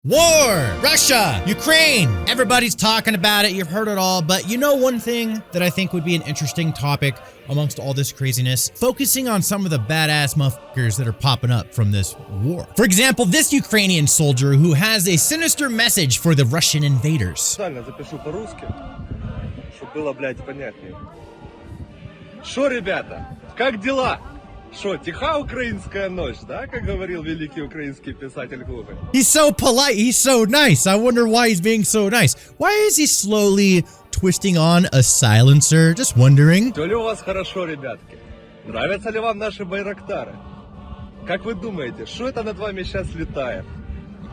War, Russia, Ukraine, everybody's talking about it, you've heard it all, but you know one thing that I think would be an interesting topic amongst all this craziness? Focusing on some of the badass motherfuckers that are popping up from this war. For example, this Ukrainian soldier who has a sinister message for the Russian invaders. Шо, ребята, как дела? Шо, тиха украинская ночь, да, как говорил великий украинский писатель Гоголь? He's so polite, he's so nice. I wonder why he's being so nice. Why is he slowly twisting on a silencer? Just wondering. Всё ли у вас хорошо, ребятки? Нравятся ли вам наши байрактары? Как вы думаете, что это над вами сейчас летает?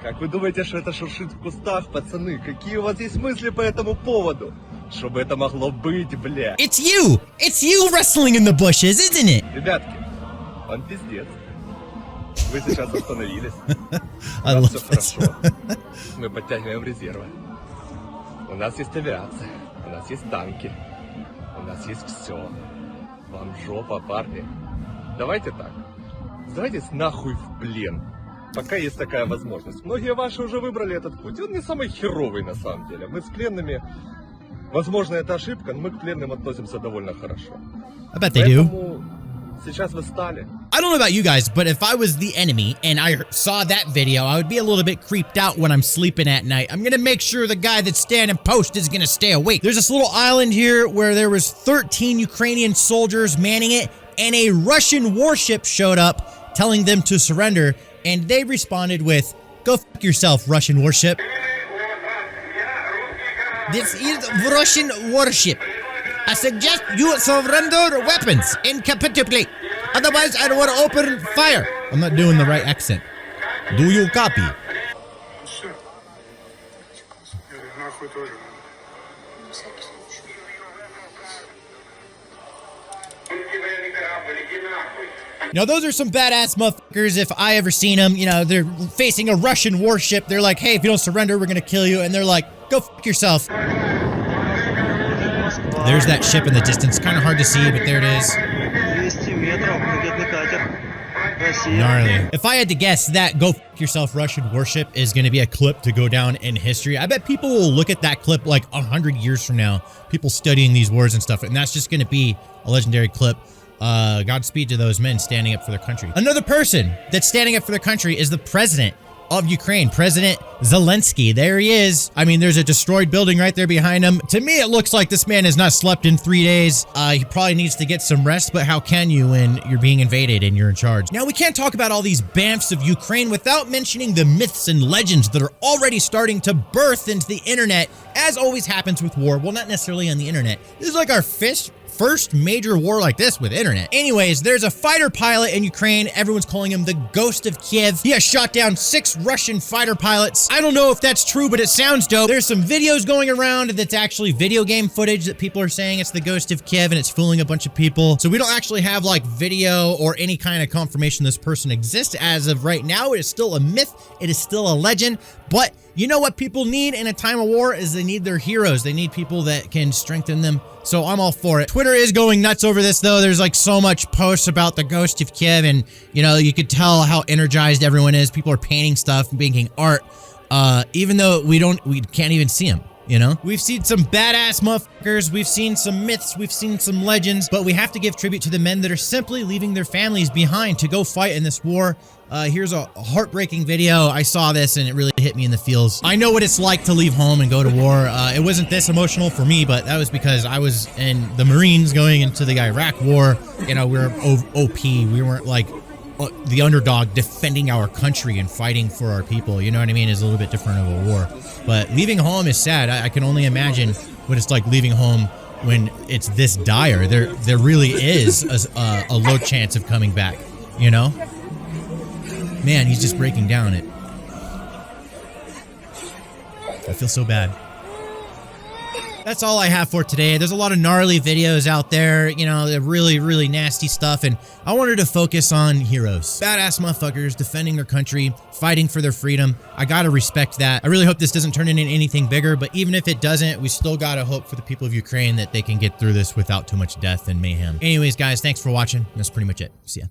Как вы думаете, что это шуршит в кустах, пацаны? Какие у вас есть мысли по этому поводу? Что бы это могло быть, бля? It's you! It's you rustling in the bushes, isn't it? Ребятки, он пиздец. Вы сейчас остановились. У I нас love все this. хорошо. Мы подтягиваем резервы. У нас есть авиация. У нас есть танки. У нас есть все. Вам жопа, парни. Давайте так. Сдавайтесь нахуй в плен. Пока есть такая возможность. Многие ваши уже выбрали этот путь. Он не самый херовый на самом деле. Мы с пленными... Возможно, это ошибка, но мы к пленным относимся довольно хорошо. I bet they do. Поэтому сейчас вы стали. I don't know about you guys, but if I was the enemy and I saw that video, I would be a little bit creeped out when I'm sleeping at night. I'm gonna make sure the guy that's standing post is gonna stay awake. There's this little island here where there was 13 Ukrainian soldiers manning it, and a Russian warship showed up telling them to surrender, and they responded with, "Go f*** yourself, Russian warship. This is Russian warship. I suggest you surrender weapons and capitulate. Otherwise, I will open fire." I'm not doing the right accent. Do you copy? Now, those are some badass motherfuckers if I ever seen them. You know, they're facing a Russian warship. They're like, "Hey, if you don't surrender, we're gonna kill you." And they're like, "Go f*** yourself." There's that ship in the distance. Kind of hard to see, but there it is. Gnarly. If I had to guess, that "go f*** yourself" Russian warship is going to be a clip to go down in history. I bet people will look at that clip like 100 years from now, people studying these wars and stuff, and that's just going to be a legendary clip. Godspeed to those men standing up for their country. Another person that's standing up for their country is the president of Ukraine, President Zelensky. There he is. I mean, there's a destroyed building right there behind him. To me, it looks like this man has not slept in 3 days. He probably needs to get some rest, but how can you when you're being invaded and you're in charge? Now, we can't talk about all these BAMFs of Ukraine without mentioning the myths and legends that are already starting to birth into the internet, as always happens with war. Well, not necessarily on the internet. This is like our first major war like this with internet. Anyways, there's a fighter pilot in Ukraine. Everyone's calling him the Ghost of Kiev. He has shot down 6 Russian fighter pilots. I don't know if that's true, but it sounds dope. There's some videos going around that's actually video game footage that people are saying it's the Ghost of Kiev and it's fooling a bunch of people. So we don't actually have like video or any kind of confirmation this person exists as of right now. It is still a myth. It is still a legend. But you know what people need in a time of war is they need their heroes. They need people that can strengthen them. So I'm all for it. Twitter is going nuts over this though. There's like so much posts about the Ghost of Kiev, and you know, you could tell how energized everyone is. People are painting stuff, making art, even though we can't even see them. You know, we've seen some badass motherfuckers, we've seen some myths, we've seen some legends, but we have to give tribute to the men that are simply leaving their families behind to go fight in this war. Here's a heartbreaking video. I saw this and it really hit me in the feels. I know what it's like to leave home and go to war. It wasn't this emotional for me, but that was because I was in the Marines going into the Iraq war. You know, we were OP. We weren't like the underdog defending our country and fighting for our people. You know what I mean? It's a little bit different of a war. But leaving home is sad. I can only imagine what it's like leaving home when it's this dire. There really is a low chance of coming back, you know? Man, he's just breaking down it. I feel so bad. That's all I have for today. There's a lot of gnarly videos out there, you know, they're really, really nasty stuff, and I wanted to focus on heroes. Badass motherfuckers defending their country, fighting for their freedom. I gotta respect that. I really hope this doesn't turn into anything bigger, but even if it doesn't, we still gotta hope for the people of Ukraine that they can get through this without too much death and mayhem. Anyways, guys, thanks for watching. That's pretty much it. See ya.